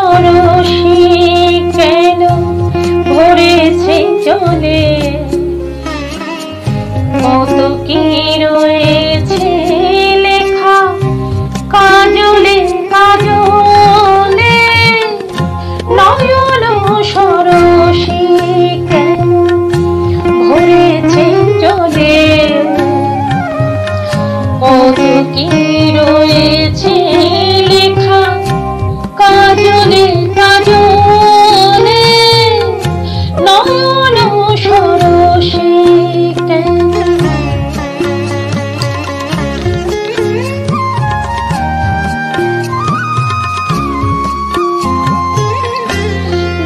সরসী কেন ভরেছে জলে, কত কি রয়েছে লেখা কাজলে কাজলে। নয়ন সরসী কেন ভরেছে জলে, কত কি রয়েছে লেখা কাজলে কাজলে। নয়ন সরসী কেন।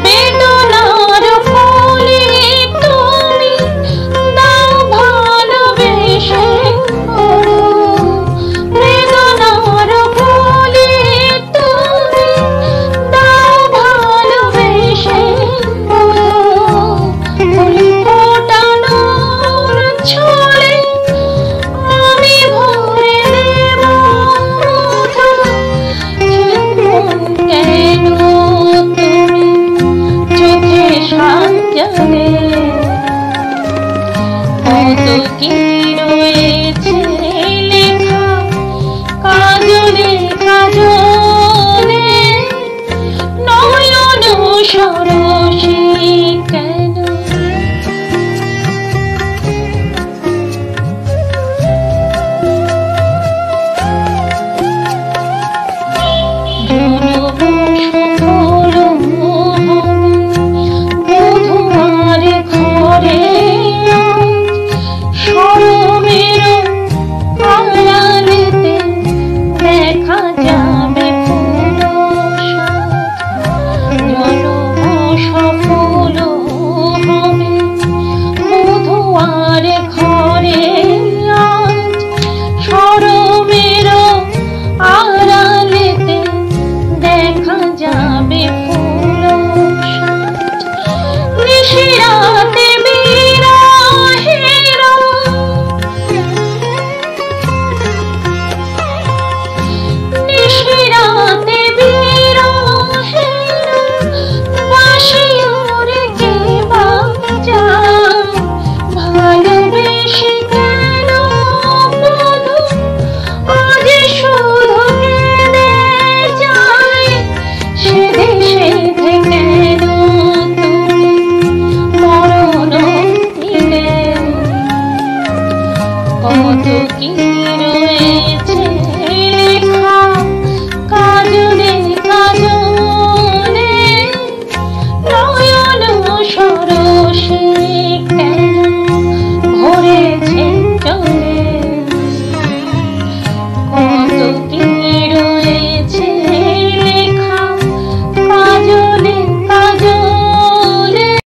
বেদনার ফলে তুমি দাও ভালোবেসে মরো, বেদনার ফলে তুমি দাও ভালোবেসে মরো। ফুল ফোটানোর ছলে আমি ভরে দেব মধু। কেন তুমি চোখে সাজালে, কত কি